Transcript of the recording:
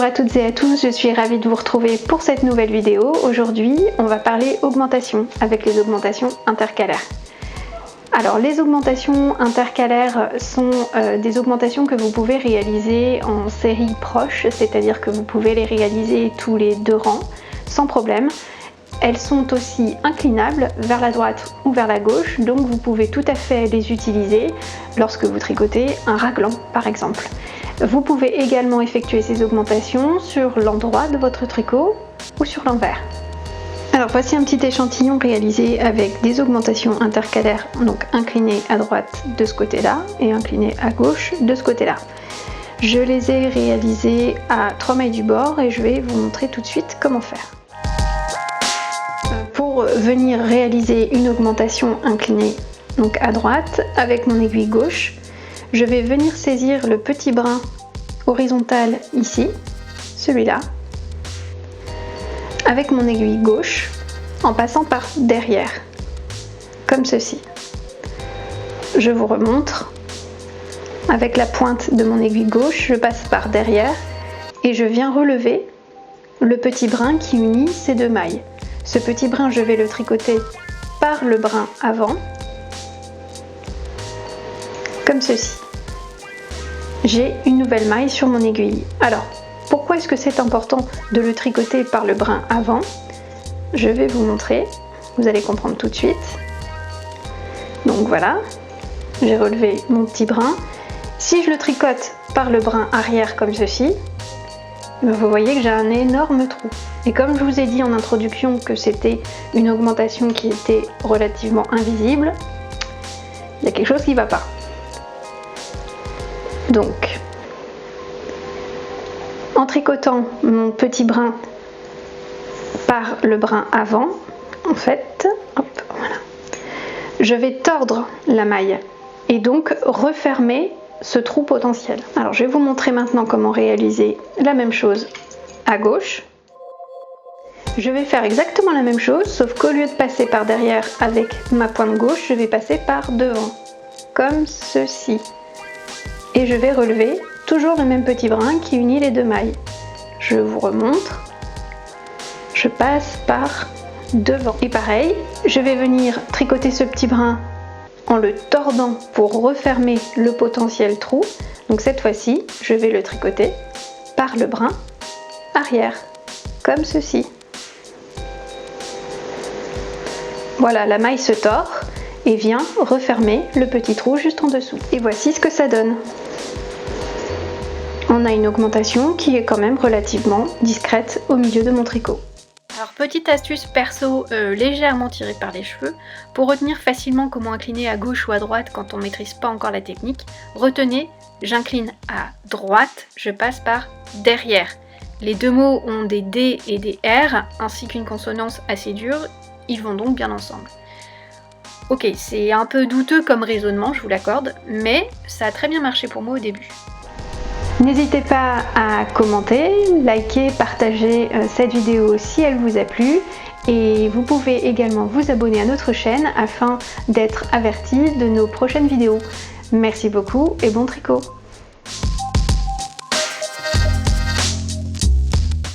à toutes et à tous, je suis ravie de vous retrouver pour cette nouvelle vidéo. Aujourd'hui, on va parler augmentation avec les augmentations intercalaires. Alors les augmentations intercalaires sont des augmentations que vous pouvez réaliser en série proche, c'est-à-dire que vous pouvez les réaliser tous les 2 rangs sans problème. Elles sont aussi inclinables vers la droite ou vers la gauche, donc vous pouvez tout à fait les utiliser lorsque vous tricotez un raglan par exemple. Vous pouvez également effectuer ces augmentations sur l'endroit de votre tricot ou sur l'envers. Alors voici un petit échantillon réalisé avec des augmentations intercalaires, donc inclinées à droite de ce côté-là et inclinées à gauche de ce côté-là. Je les ai réalisées à 3 mailles du bord et je vais vous montrer tout de suite comment faire. Pour venir réaliser une augmentation inclinée donc à droite avec mon aiguille gauche, je vais venir saisir le petit brin horizontal ici, celui-là, avec mon aiguille gauche en passant par derrière, comme ceci. Je vous remontre. Avec la pointe de mon aiguille gauche, je passe par derrière et je viens relever le petit brin qui unit ces 2 mailles. Ce petit brin, je vais le tricoter par le brin avant, comme ceci. J'ai une nouvelle maille sur mon aiguille. Alors, pourquoi est-ce que c'est important de le tricoter par le brin avant? Je vais vous montrer, vous allez comprendre tout de suite. Donc voilà, j'ai relevé mon petit brin. Si je le tricote par le brin arrière comme ceci, vous voyez que j'ai un énorme trou. Et comme je vous ai dit en introduction que c'était une augmentation qui était relativement invisible, il y a quelque chose qui ne va pas. Donc, en tricotant mon petit brin par le brin avant, en fait, hop, voilà, je vais tordre la maille et donc refermer ce trou potentiel. Alors je vais vous montrer maintenant comment réaliser la même chose à gauche. Je vais faire exactement la même chose, sauf qu'au lieu de passer par derrière avec ma pointe gauche, je vais passer par devant, comme ceci. Et je vais relever toujours le même petit brin qui unit les 2 mailles. Je vous remontre. Je passe par devant. Et pareil, je vais venir tricoter ce petit brin en le tordant pour refermer le potentiel trou. Donc cette fois-ci, je vais le tricoter par le brin arrière, comme ceci. Voilà, la maille se tord et vient refermer le petit trou juste en dessous. Et voici ce que ça donne. On a une augmentation qui est quand même relativement discrète au milieu de mon tricot. Alors petite astuce perso légèrement tirée par les cheveux, pour retenir facilement comment incliner à gauche ou à droite quand on ne maîtrise pas encore la technique, retenez, j'incline à droite, je passe par derrière. Les 2 mots ont des D et des R, ainsi qu'une consonance assez dure, ils vont donc bien ensemble. Ok, c'est un peu douteux comme raisonnement, je vous l'accorde, mais ça a très bien marché pour moi au début. N'hésitez pas à commenter, liker, partager cette vidéo si elle vous a plu et vous pouvez également vous abonner à notre chaîne afin d'être averti de nos prochaines vidéos. Merci beaucoup et bon tricot!